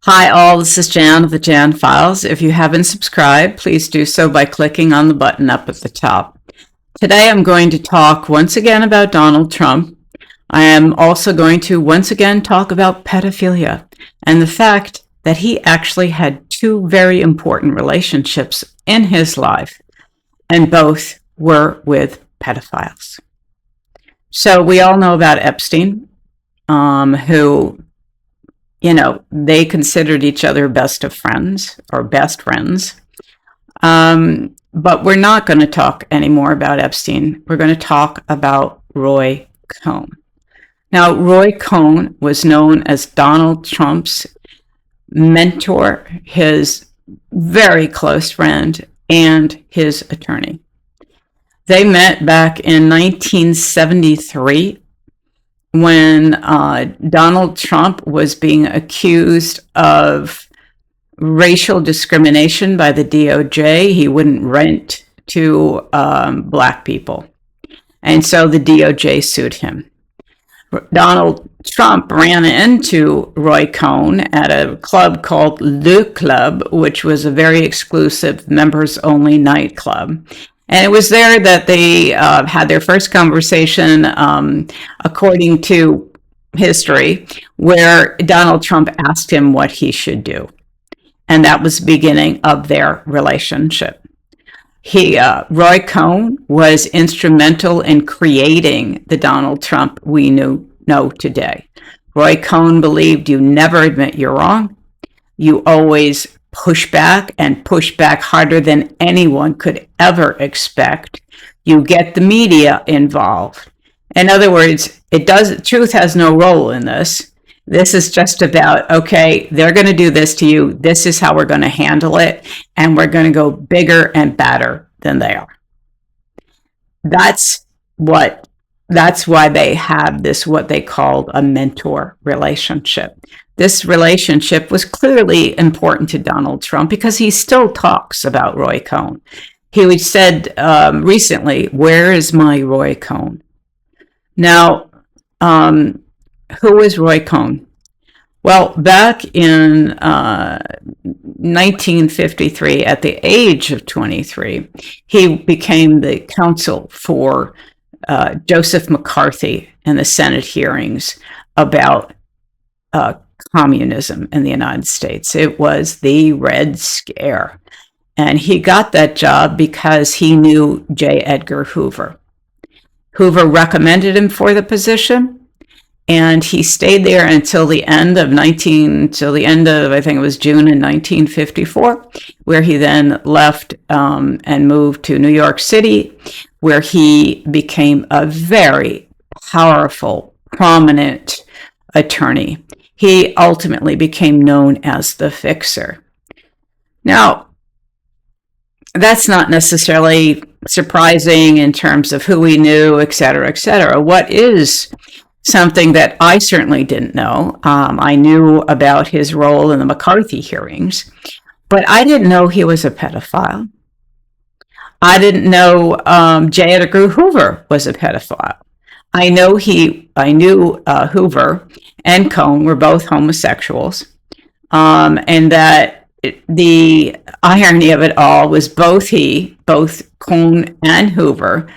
Hi all, this is Jan of the Jan Files. If you haven't subscribed, please do so by clicking on the button up at the top. Today I'm going to talk once again about Donald Trump. I am also going to once again talk about pedophilia and the fact that he actually had two very important relationships in his life, and both were with pedophiles. So we all know about Epstein, who they considered each other best of friends or best friends. But we're not going to talk anymore about Epstein. We're going to talk about Roy Cohn. Now, Roy Cohn was known as Donald Trump's mentor, his very close friend, and his attorney. They met back in 1973 when Donald Trump was being accused of racial discrimination by the DOJ. He wouldn't rent to black people. And so the DOJ sued him. Donald Trump ran into Roy Cohn at a club called Le Club, which was a very exclusive members-only nightclub. And it was there that they had their first conversation, according to history, where Donald Trump asked him what he should do. And that was the beginning of their relationship. Roy Cohn was instrumental in creating the Donald Trump we know today. Roy Cohn believed you never admit you're wrong. You always push back and push back harder than anyone could ever expect. You get the media involved. In other words, truth has no role in this. This is just about, okay, they're going to do this to you. This is how we're going to handle it. And we're going to go bigger and badder than they are. That's why they have this, what they called a mentor relationship. This relationship was clearly important to Donald Trump because he still talks about Roy Cohn. He said recently, "Where is my Roy Cohn?" Now, who is Roy Cohn? Well, back in 1953, at the age of 23, he became the counsel for Joseph McCarthy in the Senate hearings about communism in the United States. It was the Red Scare. And he got that job because he knew J. Edgar Hoover. Hoover recommended him for the position, and he stayed there until the end of, I think it was June in 1954, where he then left and moved to New York City, where he became a very powerful, prominent attorney. He ultimately became known as the Fixer. Now, that's not necessarily surprising in terms of who he knew, et cetera, et cetera. What is something that I certainly didn't know, I knew about his role in the McCarthy hearings, but I didn't know he was a pedophile. I didn't know J. Edgar Hoover was a pedophile. I knew Hoover and Cohn were both homosexuals, and that the irony of it all was both Cohn and Hoover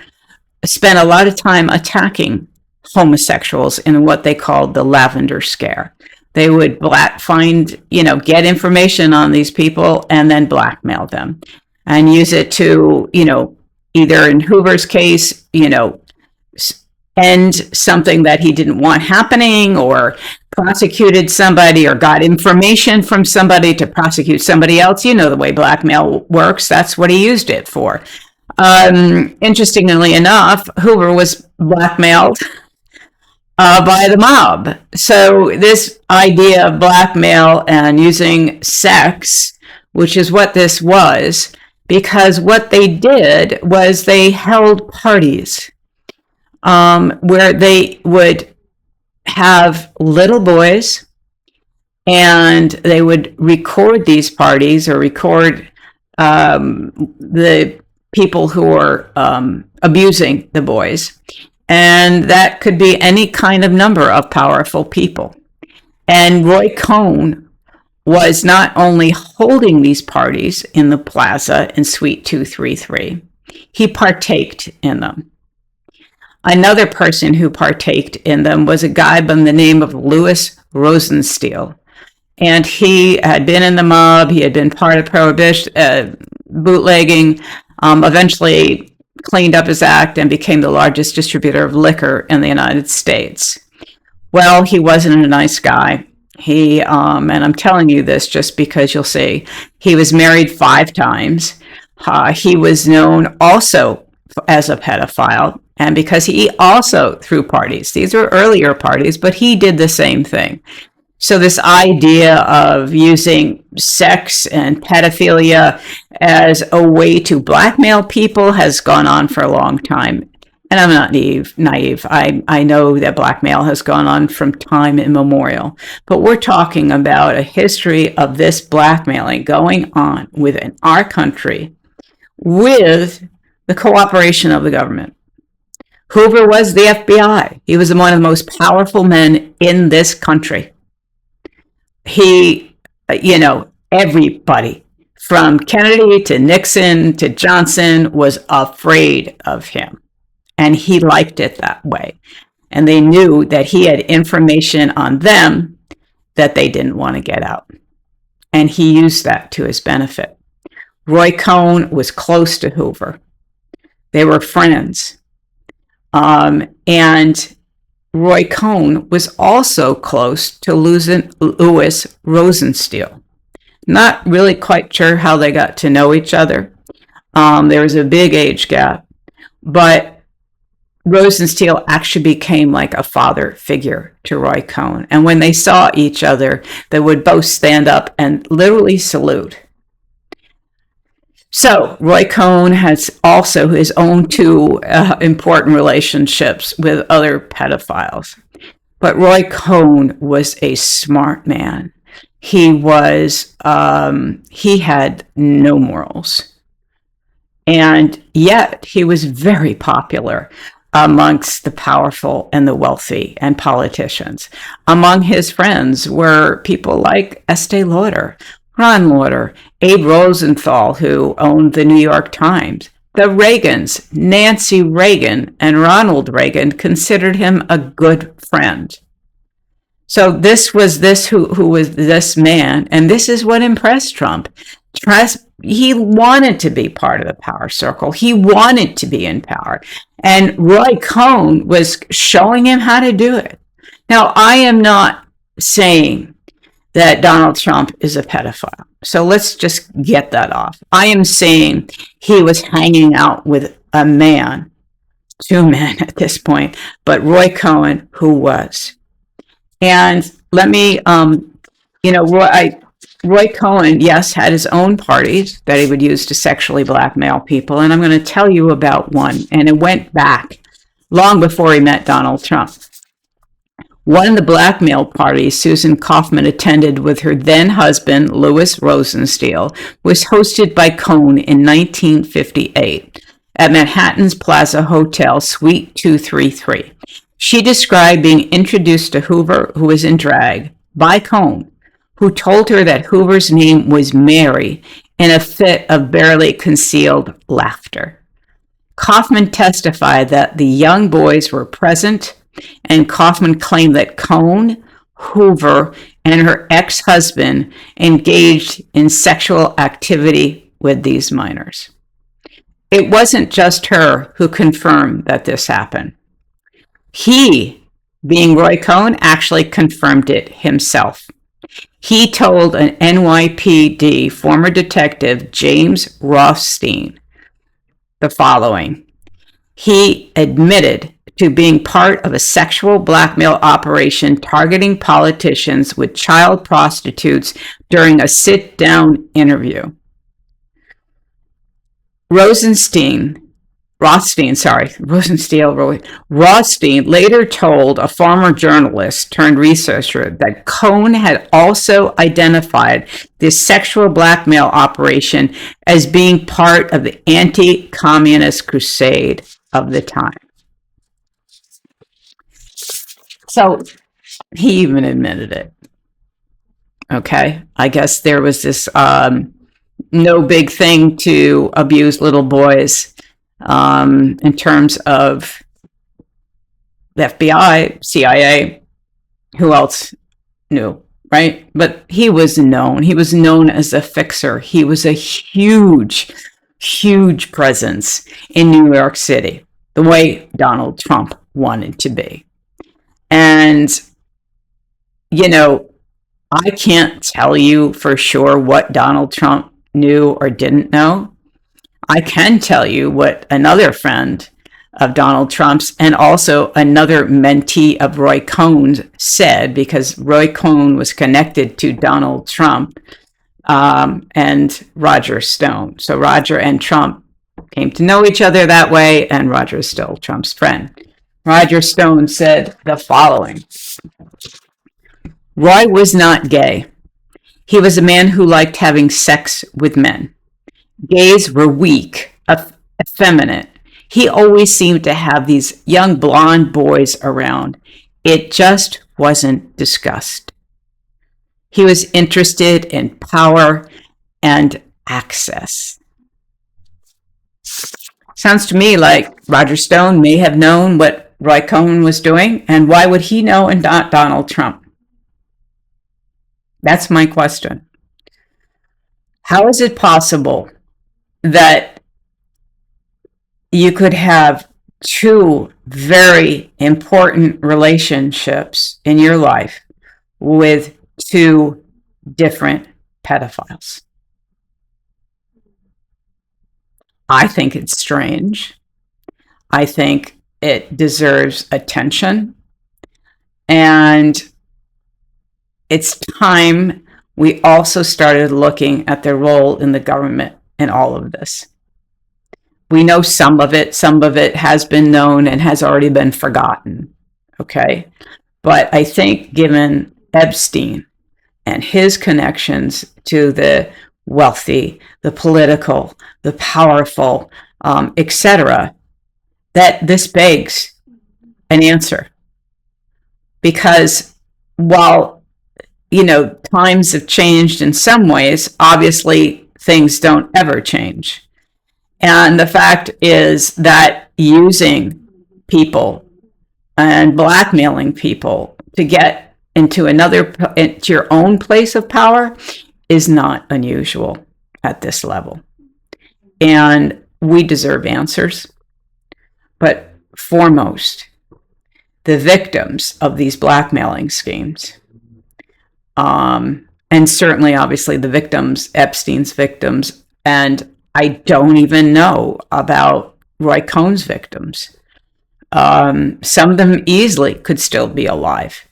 spent a lot of time attacking homosexuals in what they called the Lavender Scare. They would get information on these people and then blackmail them and use it to, either in Hoover's case, end something that he didn't want happening, or prosecuted somebody, or got information from somebody to prosecute somebody else. You know the way blackmail works. That's what he used it for. Interestingly enough, Hoover was blackmailed by the mob. So this idea of blackmail and using sex, which is what this was, because what they did was they held parties where they would have little boys, and they would record these parties, or record the people who were abusing the boys. And that could be any kind of number of powerful people. And Roy Cohn was not only holding these parties in the plaza in Suite 233, he partaked in them. Another person who partaked in them was a guy by the name of Louis Rosenstiel. And he had been in the mob. He had been part of prohibition, bootlegging, eventually cleaned up his act and became the largest distributor of liquor in the United States. Well, he wasn't a nice guy. He, and I'm telling you this just because you'll see, he was married 5 times. He was known also as a pedophile, and because he also threw parties. These were earlier parties, but he did the same thing. So this idea of using sex and pedophilia as a way to blackmail people has gone on for a long time. And I'm not naive. I know that blackmail has gone on from time immemorial. But we're talking about a history of this blackmailing going on within our country with the cooperation of the government. Hoover was the FBI. He was one of the most powerful men in this country. He, everybody from Kennedy to Nixon to Johnson was afraid of him. And he liked it that way. And they knew that he had information on them that they didn't want to get out. And he used that to his benefit. Roy Cohn was close to Hoover. They were friends. And Roy Cohn was also close to Louis Rosenstiel. Not really quite sure how they got to know each other. There was a big age gap. But Rosenstiel actually became like a father figure to Roy Cohn. And when they saw each other, they would both stand up and literally salute. So Roy Cohn has also his own 2 important relationships with other pedophiles. But Roy Cohn was a smart man. He had no morals. And yet he was very popular amongst the powerful and the wealthy and politicians. Among his friends were people like Estee Lauder, Ron Lauder, Abe Rosenthal, who owned the New York Times. The Reagans, Nancy Reagan and Ronald Reagan, considered him a good friend. So this was who was this man, and this is what impressed Trump. He wanted to be part of the power circle. He wanted to be in power. And Roy Cohn was showing him how to do it. Now, I am not saying that Donald Trump is a pedophile. So let's just get that off. I am saying he was hanging out with a man, 2 men at this point, but Roy Cohn, who was. And let me, Roy Cohn, yes, had his own parties that he would use to sexually blackmail people. And I'm going to tell you about one. And it went back long before he met Donald Trump. One of the blackmail parties Susan Kaufman attended with her then husband, Louis Rosenstiel, was hosted by Cohn in 1958 at Manhattan's Plaza Hotel, Suite 233. She described being introduced to Hoover, who was in drag, by Cohn, who told her that Hoover's name was Mary, in a fit of barely concealed laughter. Kaufman testified that the young boys were present, and Kaufman claimed that Cohn, Hoover, and her ex-husband engaged in sexual activity with these minors. It wasn't just her who confirmed that this happened. He, being Roy Cohn, actually confirmed it himself. He told an NYPD former detective, James Rothstein, the following. He admitted to being part of a sexual blackmail operation targeting politicians with child prostitutes during a sit-down interview. Rothstein later told a former journalist turned researcher that Cohn had also identified this sexual blackmail operation as being part of the anti-communist crusade of the time. So he even admitted it. Okay. I guess there was this no big thing to abuse little boys in terms of the FBI, CIA, who else knew, right? But he was known. He was known as a fixer. He was a huge, huge presence in New York City, the way Donald Trump wanted to be. And, you know, I can't tell you for sure what Donald Trump knew or didn't know. I can tell you what another friend of Donald Trump's and also another mentee of Roy Cohn said, because Roy Cohn was connected to Donald Trump and Roger Stone. So Roger and Trump came to know each other that way, and Roger is still Trump's friend. Roger Stone said the following: Roy was not gay. He was a man who liked having sex with men. Gays were weak, effeminate. He always seemed to have these young blonde boys around. It just wasn't discussed. He was interested in power and access. Sounds to me like Roger Stone may have known what Roy Cohn was doing, and why would he know and not Donald Trump? That's my question. How is it possible that you could have two very important relationships in your life with two different pedophiles? I think it's strange. I think it deserves attention. And it's time we also started looking at their role in the government in all of this. We know some of it has been known and has already been forgotten, okay? But I think given Epstein and his connections to the wealthy, the political, the powerful, etc., that this begs an answer. Because while, you know, times have changed in some ways, obviously things don't ever change. And the fact is that using people and blackmailing people to get into your own place of power is not unusual at this level. And we deserve answers. But foremost, the victims of these blackmailing schemes, and certainly, obviously, the victims, Epstein's victims, and I don't even know about Roy Cohn's victims. Some of them easily could still be alive.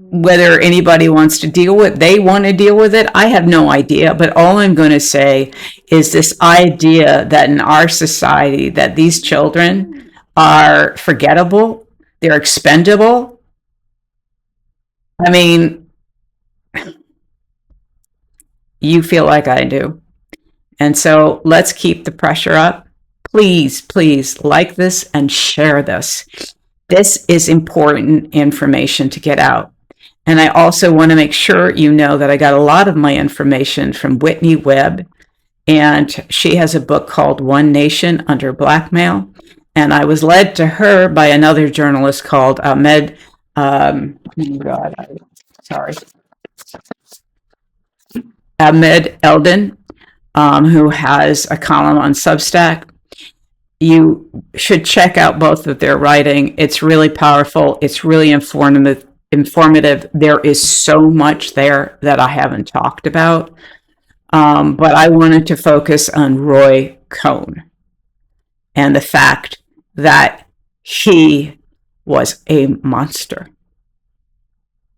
Whether anybody wants to deal with it, I have no idea. But all I'm going to say is this idea that in our society that these children are forgettable, they're expendable. I mean, you feel like I do. And so let's keep the pressure up. Please, please like this and share this. This is important information to get out. And I also want to make sure you know that I got a lot of my information from Whitney Webb, and she has a book called One Nation Under Blackmail. And I was led to her by another journalist called Ahmad Edlin, who has a column on Substack. You should check out both of their writing. It's really powerful. It's really informative. There is so much there that I haven't talked about. But I wanted to focus on Roy Cohn and the fact that he was a monster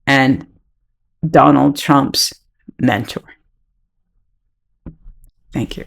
and Donald Trump's mentor. Thank you.